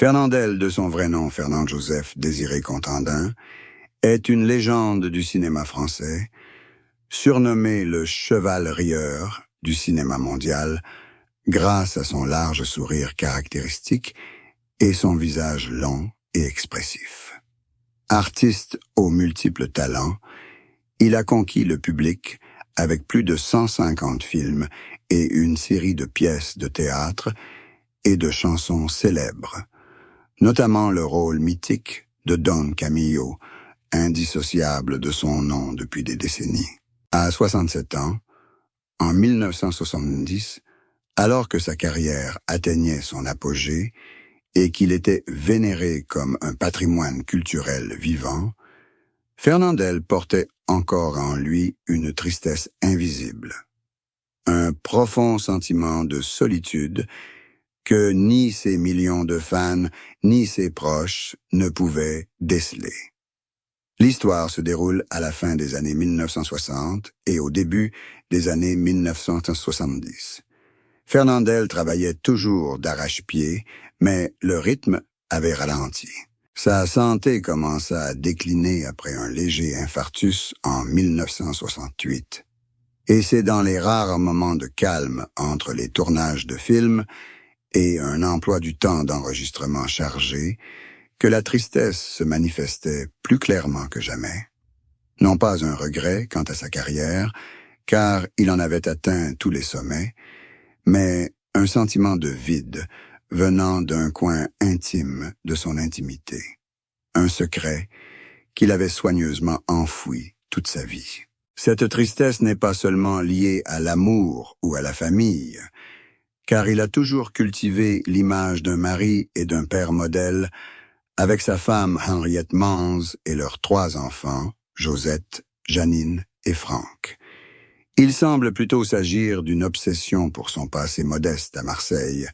Fernandel, de son vrai nom Fernand-Joseph Désiré Contandin, est une légende du cinéma français, surnommé le cheval rieur du cinéma mondial, grâce à son large sourire caractéristique et son visage long et expressif. Artiste aux multiples talents, il a conquis le public avec plus de 150 films et une série de pièces de théâtre et de chansons célèbres, notamment le rôle mythique de Don Camillo, indissociable de son nom depuis des décennies. À 67 ans, en 1970, alors que sa carrière atteignait son apogée et qu'il était vénéré comme un patrimoine culturel vivant, Fernandel portait encore en lui une tristesse invisible, un profond sentiment de solitude que ni ses millions de fans ni ses proches ne pouvaient déceler. L'histoire se déroule à la fin des années 1960 et au début des années 1970. Fernandel travaillait toujours d'arrache-pied, mais le rythme avait ralenti. Sa santé commença à décliner après un léger infarctus en 1968. Et c'est dans les rares moments de calme entre les tournages de films et un emploi du temps d'enregistrement chargé que la tristesse se manifestait plus clairement que jamais. Non pas un regret quant à sa carrière, car il en avait atteint tous les sommets, mais un sentiment de vide venant d'un coin intime de son intimité, un secret qu'il avait soigneusement enfoui toute sa vie. Cette tristesse n'est pas seulement liée à l'amour ou à la famille, car il a toujours cultivé l'image d'un mari et d'un père modèle avec sa femme Henriette Mans et leurs 3 enfants, Josette, Janine et Franck. Il semble plutôt s'agir d'une obsession pour son passé modeste à Marseille,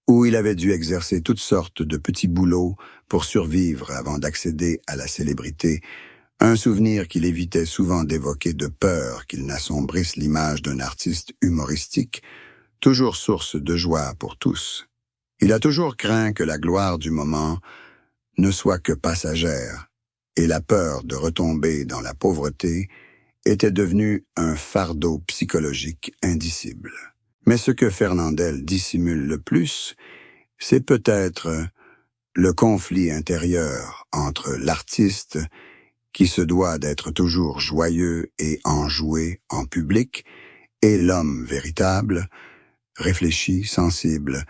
où il avait dû exercer toutes sortes de petits boulots pour survivre avant d'accéder à la célébrité, un souvenir qu'il évitait souvent d'évoquer de peur qu'il n'assombrisse l'image d'un artiste humoristique, toujours source de joie pour tous. Il a toujours craint que la gloire du moment ne soit que passagère, et la peur de retomber dans la pauvreté était devenue un fardeau psychologique indicible. Mais ce que Fernandel dissimule le plus, c'est peut-être le conflit intérieur entre l'artiste, qui se doit d'être toujours joyeux et enjoué en public, et l'homme véritable, réfléchi, sensible,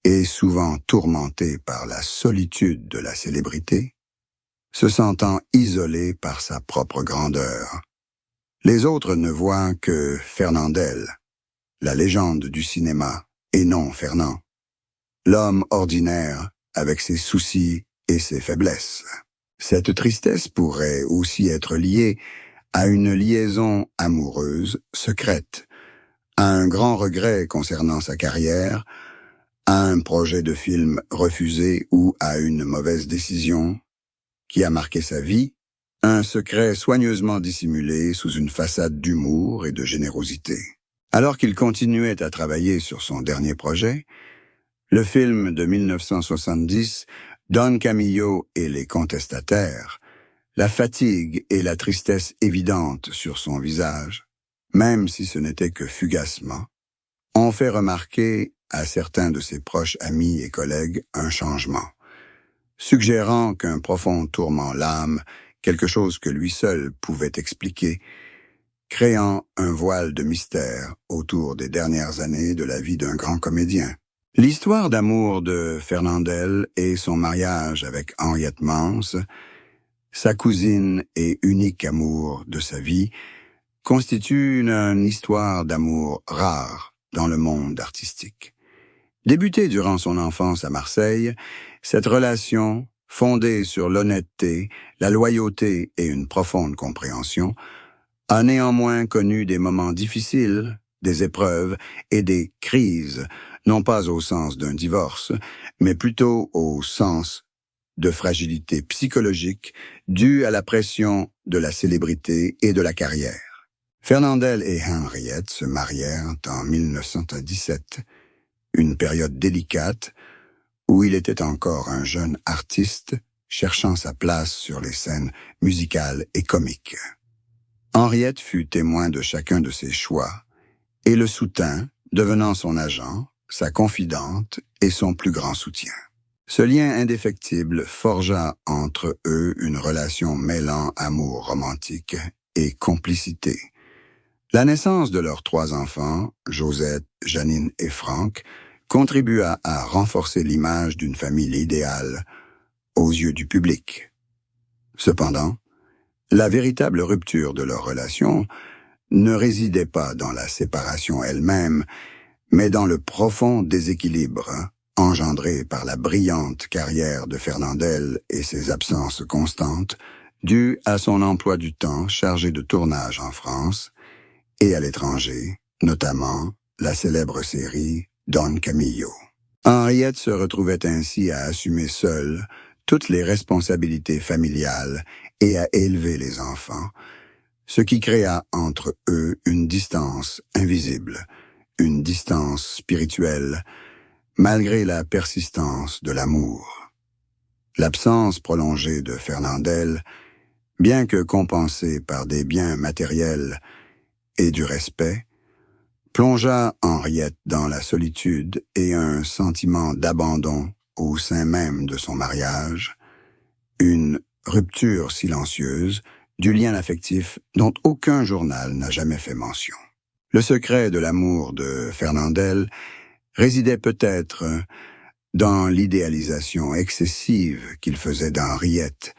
et souvent tourmenté par la solitude de la célébrité, se sentant isolé par sa propre grandeur. Les autres ne voient que Fernandel, la légende du cinéma, et non Fernand, l'homme ordinaire avec ses soucis et ses faiblesses. Cette tristesse pourrait aussi être liée à une liaison amoureuse secrète, à un grand regret concernant sa carrière, à un projet de film refusé ou à une mauvaise décision qui a marqué sa vie, un secret soigneusement dissimulé sous une façade d'humour et de générosité. Alors qu'il continuait à travailler sur son dernier projet, le film de 1970, Don Camillo et les contestataires, la fatigue et la tristesse évidentes sur son visage, même si ce n'était que fugacement, ont fait remarquer à certains de ses proches amis et collègues un changement, suggérant qu'un profond tourment l'âme, quelque chose que lui seul pouvait expliquer, créant un voile de mystère autour des dernières années de la vie d'un grand comédien. L'histoire d'amour de Fernandel et son mariage avec Henriette Mans, sa cousine et unique amour de sa vie, constitue une histoire d'amour rare dans le monde artistique. Débutée durant son enfance à Marseille, cette relation, fondée sur l'honnêteté, la loyauté et une profonde compréhension, a néanmoins connu des moments difficiles, des épreuves et des crises, non pas au sens d'un divorce, mais plutôt au sens de fragilité psychologique due à la pression de la célébrité et de la carrière. Fernandel et Henriette se marièrent en 1917, une période délicate où il était encore un jeune artiste cherchant sa place sur les scènes musicales et comiques. Henriette fut témoin de chacun de ses choix et le soutint, devenant son agent, sa confidente et son plus grand soutien. Ce lien indéfectible forgea entre eux une relation mêlant amour romantique et complicité. La naissance de leurs 3 enfants, Josette, Janine et Franck, contribua à renforcer l'image d'une famille idéale aux yeux du public. Cependant, la véritable rupture de leur relation ne résidait pas dans la séparation elle-même, mais dans le profond déséquilibre engendré par la brillante carrière de Fernandel et ses absences constantes, dues à son emploi du temps chargé de tournage en France et à l'étranger, notamment la célèbre série Don Camillo. Henriette se retrouvait ainsi à assumer seule toutes les responsabilités familiales et à élever les enfants, ce qui créa entre eux une distance invisible, une distance spirituelle, malgré la persistance de l'amour. L'absence prolongée de Fernandel, bien que compensée par des biens matériels et du respect, plongea Henriette dans la solitude et un sentiment d'abandon au sein même de son mariage, une rupture silencieuse du lien affectif dont aucun journal n'a jamais fait mention. Le secret de l'amour de Fernandel résidait peut-être dans l'idéalisation excessive qu'il faisait d'Henriette,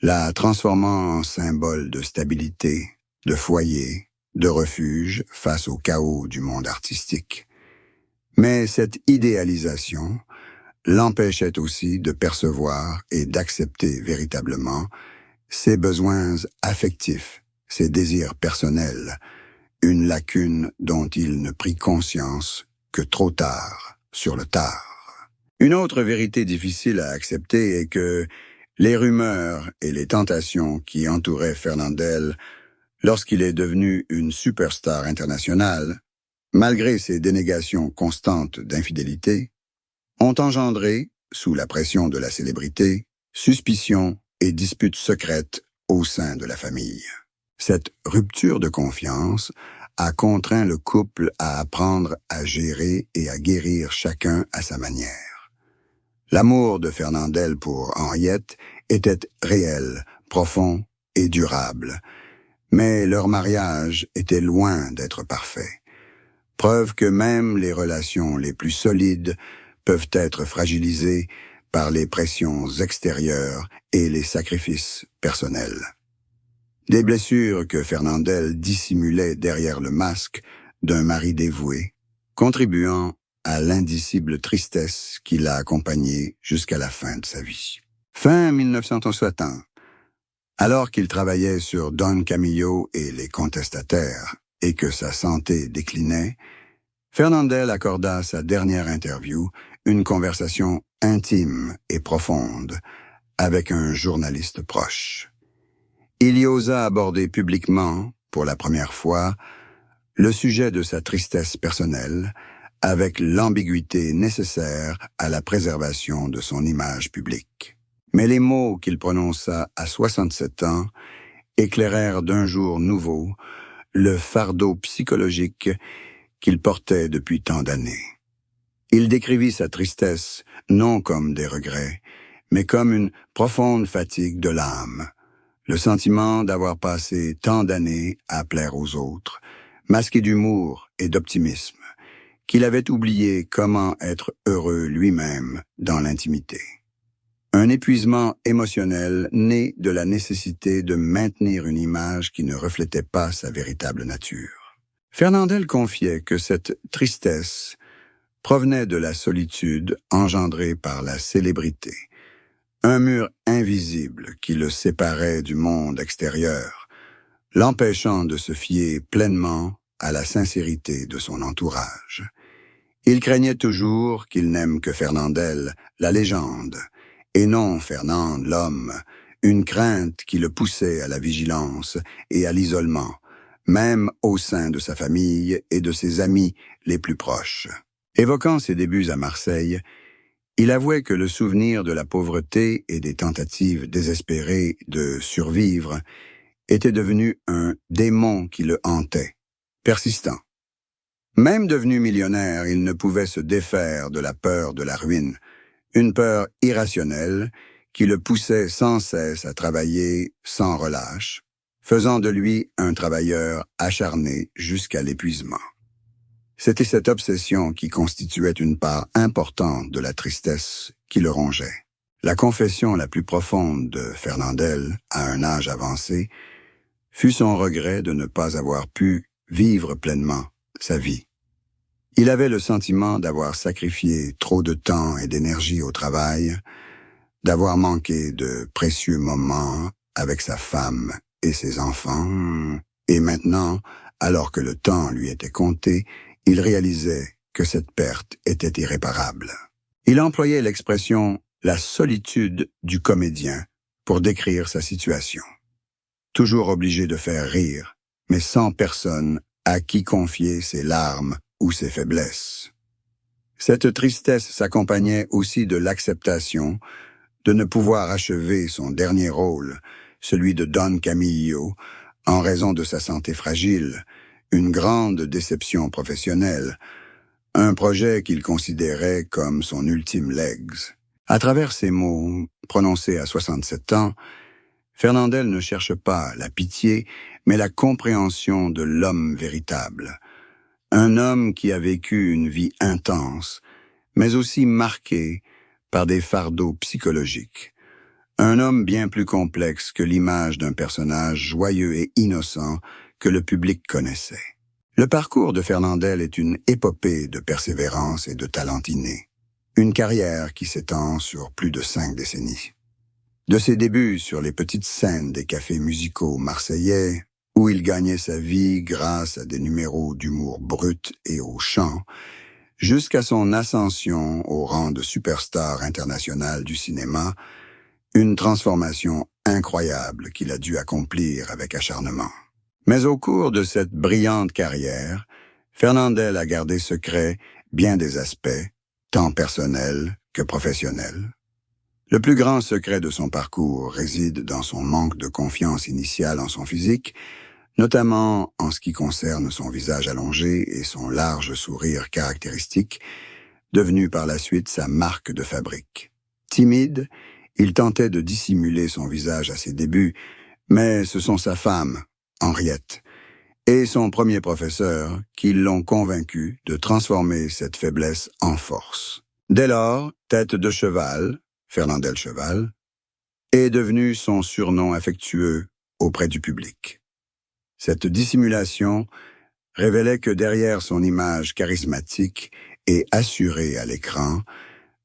la transformant en symbole de stabilité, de foyer, de refuge face au chaos du monde artistique. Mais cette idéalisation l'empêchait aussi de percevoir et d'accepter véritablement ses besoins affectifs, ses désirs personnels, une lacune dont il ne prit conscience que trop tard, sur le tard. Une autre vérité difficile à accepter est que les rumeurs et les tentations qui entouraient Fernandel lorsqu'il est devenu une superstar internationale, malgré ses dénégations constantes d'infidélité, ont engendré, sous la pression de la célébrité, suspicions et disputes secrètes au sein de la famille. Cette rupture de confiance a contraint le couple à apprendre à gérer et à guérir chacun à sa manière. L'amour de Fernandel pour Henriette était réel, profond et durable, mais leur mariage était loin d'être parfait. Preuve que même les relations les plus solides peuvent être fragilisées par les pressions extérieures et les sacrifices personnels. Des blessures que Fernandel dissimulait derrière le masque d'un mari dévoué, contribuant à l'indicible tristesse qui l'a accompagné jusqu'à la fin de sa vie. Fin 1960, alors qu'il travaillait sur Don Camillo et les contestataires et que sa santé déclinait, Fernandel accorda à sa dernière interview une conversation intime et profonde avec un journaliste proche. Il y osa aborder publiquement, pour la première fois, le sujet de sa tristesse personnelle, avec l'ambiguïté nécessaire à la préservation de son image publique. Mais les mots qu'il prononça à 67 ans éclairèrent d'un jour nouveau le fardeau psychologique qu'il portait depuis tant d'années. Il décrivit sa tristesse non comme des regrets, mais comme une profonde fatigue de l'âme, le sentiment d'avoir passé tant d'années à plaire aux autres, masqué d'humour et d'optimisme, qu'il avait oublié comment être heureux lui-même dans l'intimité. Un épuisement émotionnel né de la nécessité de maintenir une image qui ne reflétait pas sa véritable nature. Fernandel confiait que cette tristesse provenait de la solitude engendrée par la célébrité, un mur invisible qui le séparait du monde extérieur, l'empêchant de se fier pleinement à la sincérité de son entourage. Il craignait toujours qu'il n'aime que Fernandel, la légende, et non Fernande, l'homme, une crainte qui le poussait à la vigilance et à l'isolement, même au sein de sa famille et de ses amis les plus proches. Évoquant ses débuts à Marseille, Il avouait que le souvenir de la pauvreté et des tentatives désespérées de survivre était devenu un démon qui le hantait, persistant. Même devenu millionnaire, il ne pouvait se défaire de la peur de la ruine, une peur irrationnelle qui le poussait sans cesse à travailler sans relâche, faisant de lui un travailleur acharné jusqu'à l'épuisement. C'était cette obsession qui constituait une part importante de la tristesse qui le rongeait. La confession la plus profonde de Fernandel, à un âge avancé, fut son regret de ne pas avoir pu vivre pleinement sa vie. Il avait le sentiment d'avoir sacrifié trop de temps et d'énergie au travail, d'avoir manqué de précieux moments avec sa femme et ses enfants, et maintenant, alors que le temps lui était compté, il réalisait que cette perte était irréparable. Il employait l'expression « la solitude du comédien » pour décrire sa situation. Toujours obligé de faire rire, mais sans personne à qui confier ses larmes ou ses faiblesses. Cette tristesse s'accompagnait aussi de l'acceptation de ne pouvoir achever son dernier rôle, celui de Don Camillo, en raison de sa santé fragile, une grande déception professionnelle, un projet qu'il considérait comme son ultime legs. À travers ces mots, prononcés à 67 ans, Fernandel ne cherche pas la pitié, mais la compréhension de l'homme véritable. Un homme qui a vécu une vie intense, mais aussi marquée par des fardeaux psychologiques. Un homme bien plus complexe que l'image d'un personnage joyeux et innocent que le public connaissait. Le parcours de Fernandel est une épopée de persévérance et de talent inné. Une carrière qui s'étend sur plus de 5 décennies. De ses débuts sur les petites scènes des cafés musicaux marseillais, où il gagnait sa vie grâce à des numéros d'humour brut et au chant, jusqu'à son ascension au rang de superstar international du cinéma, une transformation incroyable qu'il a dû accomplir avec acharnement. Mais au cours de cette brillante carrière, Fernandel a gardé secret bien des aspects, tant personnels que professionnels. Le plus grand secret de son parcours réside dans son manque de confiance initiale en son physique, notamment en ce qui concerne son visage allongé et son large sourire caractéristique, devenu par la suite sa marque de fabrique. Timide, il tentait de dissimuler son visage à ses débuts, mais ce sont sa femme, Henriette, et son premier professeur qui l'ont convaincu de transformer cette faiblesse en force. Dès lors, Tête de cheval, Fernandel Cheval, est devenu son surnom affectueux auprès du public. Cette dissimulation révélait que derrière son image charismatique et assurée à l'écran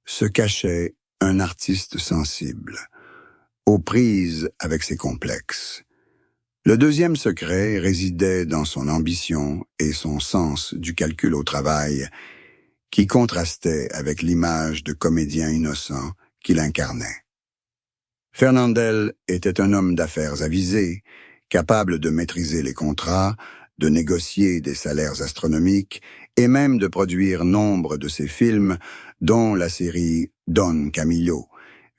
se cachait un artiste sensible, aux prises avec ses complexes. Le deuxième secret résidait dans son ambition et son sens du calcul au travail, qui contrastait avec l'image de comédien innocent qu'il incarnait. Fernandel était un homme d'affaires avisé, capable de maîtriser les contrats, de négocier des salaires astronomiques et même de produire nombre de ses films, dont la série Don Camillo,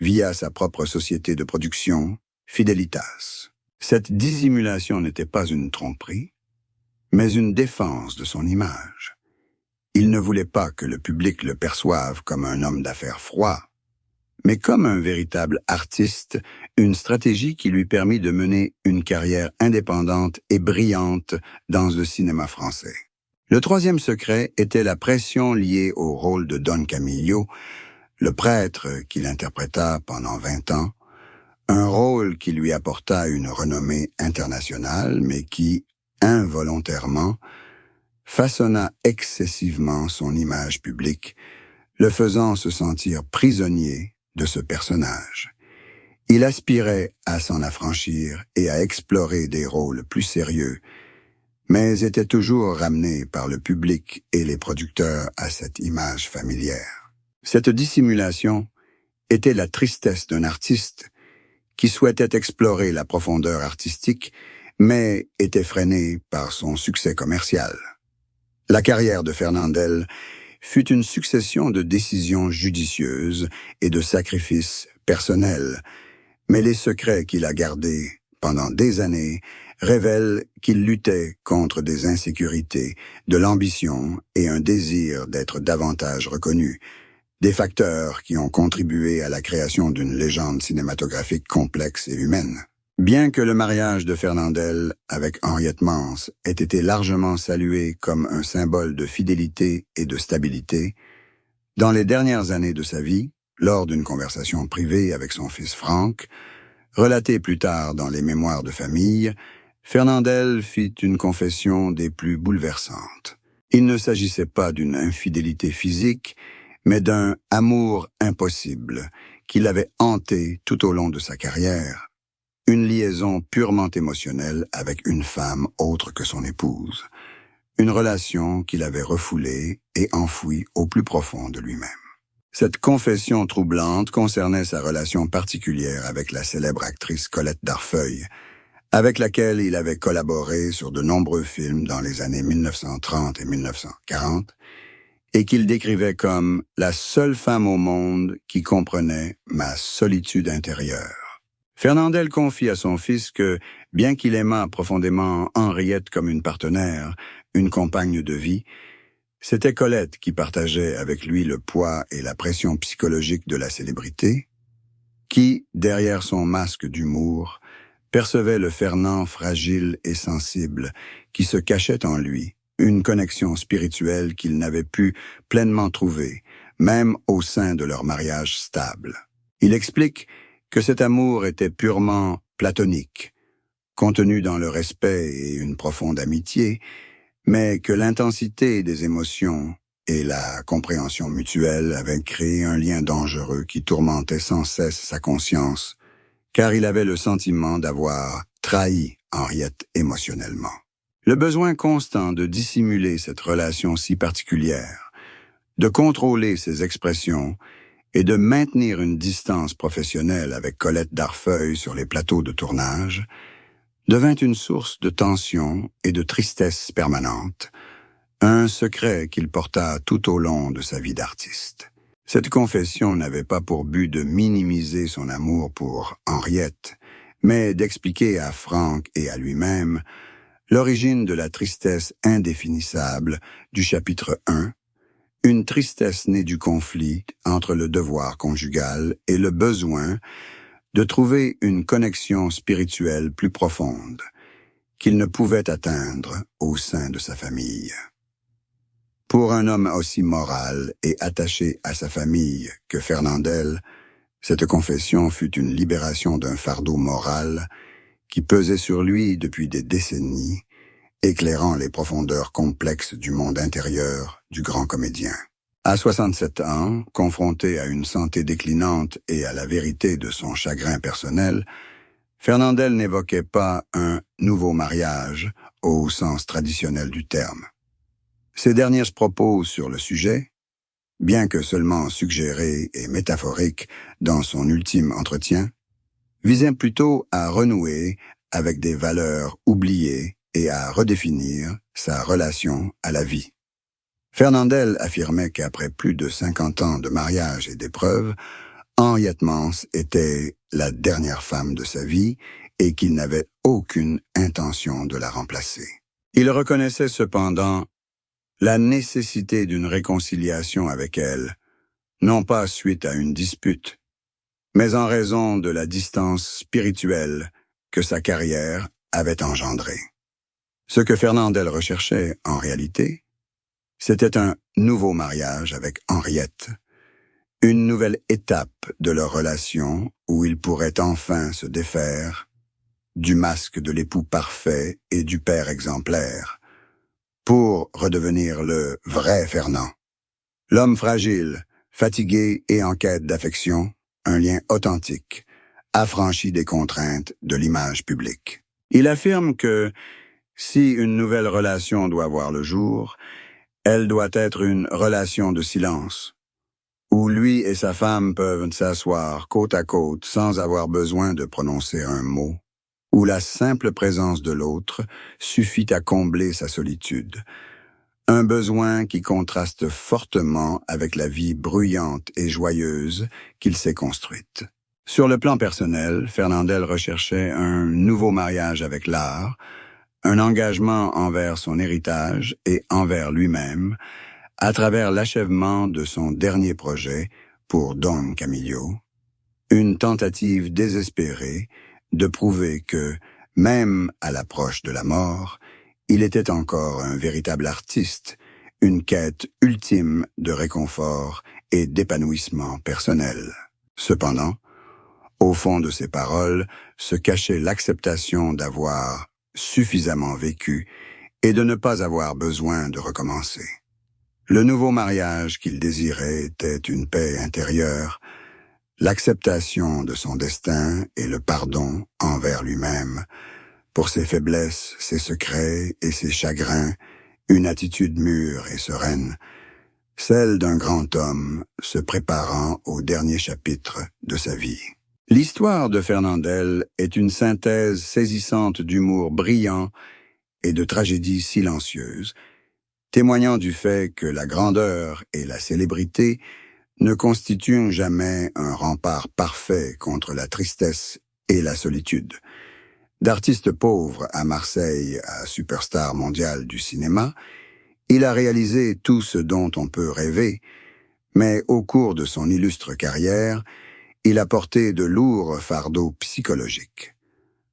via sa propre société de production, Fidelitas. Cette dissimulation n'était pas une tromperie, mais une défense de son image. Il ne voulait pas que le public le perçoive comme un homme d'affaires froid, mais comme un véritable artiste, une stratégie qui lui permit de mener une carrière indépendante et brillante dans le cinéma français. Le troisième secret était la pression liée au rôle de Don Camillo, le prêtre qu'il interpréta pendant 20 ans, un rôle qui lui apporta une renommée internationale, mais qui, involontairement, façonna excessivement son image publique, le faisant se sentir prisonnier de ce personnage. Il aspirait à s'en affranchir et à explorer des rôles plus sérieux, mais était toujours ramené par le public et les producteurs à cette image familière. Cette dissimulation était la tristesse d'un artiste qui souhaitait explorer la profondeur artistique, mais était freiné par son succès commercial. La carrière de Fernandel fut une succession de décisions judicieuses et de sacrifices personnels, mais les secrets qu'il a gardés pendant des années révèlent qu'il luttait contre des insécurités, de l'ambition et un désir d'être davantage reconnu, des facteurs qui ont contribué à la création d'une légende cinématographique complexe et humaine. Bien que le mariage de Fernandel avec Henriette Mance ait été largement salué comme un symbole de fidélité et de stabilité, dans les dernières années de sa vie, lors d'une conversation privée avec son fils Franck, relatée plus tard dans les mémoires de famille, Fernandel fit une confession des plus bouleversantes. Il ne s'agissait pas d'une infidélité physique, mais d'un amour impossible qui l'avait hanté tout au long de sa carrière, une liaison purement émotionnelle avec une femme autre que son épouse, une relation qu'il avait refoulée et enfouie au plus profond de lui-même. Cette confession troublante concernait sa relation particulière avec la célèbre actrice Colette Darfeuille, avec laquelle il avait collaboré sur de nombreux films dans les années 1930 et 1940, et qu'il décrivait comme « la seule femme au monde qui comprenait ma solitude intérieure ». Fernandel confie à son fils que, bien qu'il aimât profondément Henriette comme une partenaire, une compagne de vie, c'était Colette qui partageait avec lui le poids et la pression psychologique de la célébrité, qui, derrière son masque d'humour, percevait le Fernand fragile et sensible qui se cachait en lui, une connexion spirituelle qu'il n'avait pu pleinement trouver, même au sein de leur mariage stable. Il explique que cet amour était purement platonique, contenu dans le respect et une profonde amitié, mais que l'intensité des émotions et la compréhension mutuelle avaient créé un lien dangereux qui tourmentait sans cesse sa conscience, car il avait le sentiment d'avoir trahi Henriette émotionnellement. Le besoin constant de dissimuler cette relation si particulière, de contrôler ses expressions et de maintenir une distance professionnelle avec Colette Darfeuille sur les plateaux de tournage, devint une source de tension et de tristesse permanente, un secret qu'il porta tout au long de sa vie d'artiste. Cette confession n'avait pas pour but de minimiser son amour pour Henriette, mais d'expliquer à Franck et à lui-même l'origine de la tristesse indéfinissable du chapitre 1, une tristesse née du conflit entre le devoir conjugal et le besoin de trouver une connexion spirituelle plus profonde qu'il ne pouvait atteindre au sein de sa famille. Pour un homme aussi moral et attaché à sa famille que Fernandel, cette confession fut une libération d'un fardeau moral qui pesait sur lui depuis des décennies, éclairant les profondeurs complexes du monde intérieur du grand comédien. À 67 ans, confronté à une santé déclinante et à la vérité de son chagrin personnel, Fernandel n'évoquait pas un nouveau mariage au sens traditionnel du terme. Ses derniers propos sur le sujet, bien que seulement suggérés et métaphoriques dans son ultime entretien, visaient plutôt à renouer avec des valeurs oubliées et à redéfinir sa relation à la vie. Fernandel affirmait qu'après plus de 50 ans de mariage et d'épreuves, Henriette Mance était la dernière femme de sa vie et qu'il n'avait aucune intention de la remplacer. Il reconnaissait cependant la nécessité d'une réconciliation avec elle, non pas suite à une dispute, mais en raison de la distance spirituelle que sa carrière avait engendrée. Ce que Fernandel recherchait, en réalité, c'était un nouveau mariage avec Henriette, une nouvelle étape de leur relation où ils pourraient enfin se défaire du masque de l'époux parfait et du père exemplaire, pour redevenir le vrai Fernand. L'homme fragile, fatigué et en quête d'affection, un lien authentique, affranchi des contraintes de l'image publique. Il affirme que, si une nouvelle relation doit voir le jour, elle doit être une relation de silence, où lui et sa femme peuvent s'asseoir côte à côte sans avoir besoin de prononcer un mot, où la simple présence de l'autre suffit à combler sa solitude, Un besoin qui contraste fortement avec la vie bruyante et joyeuse qu'il s'est construite. Sur le plan personnel, Fernandel recherchait un nouveau mariage avec l'art, un engagement envers son héritage et envers lui-même, à travers l'achèvement de son dernier projet pour Don Camillo, une tentative désespérée de prouver que, même à l'approche de la mort, il était encore un véritable artiste, une quête ultime de réconfort et d'épanouissement personnel. Cependant, au fond de ses paroles se cachait l'acceptation d'avoir suffisamment vécu et de ne pas avoir besoin de recommencer. Le nouveau mariage qu'il désirait était une paix intérieure, l'acceptation de son destin et le pardon envers lui-même, pour ses faiblesses, ses secrets et ses chagrins, une attitude mûre et sereine, celle d'un grand homme se préparant au dernier chapitre de sa vie. L'histoire de Fernandel est une synthèse saisissante d'humour brillant et de tragédie silencieuse, témoignant du fait que la grandeur et la célébrité ne constituent jamais un rempart parfait contre la tristesse et la solitude. D'artiste pauvre à Marseille à superstar mondial du cinéma, il a réalisé tout ce dont on peut rêver, mais au cours de son illustre carrière, il a porté de lourds fardeaux psychologiques.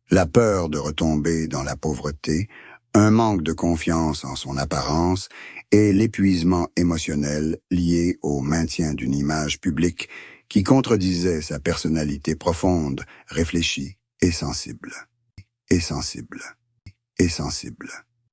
La peur de retomber dans la pauvreté, un manque de confiance en son apparence et l'épuisement émotionnel lié au maintien d'une image publique qui contredisait sa personnalité profonde, réfléchie et sensible. Et sensible. Et sensible.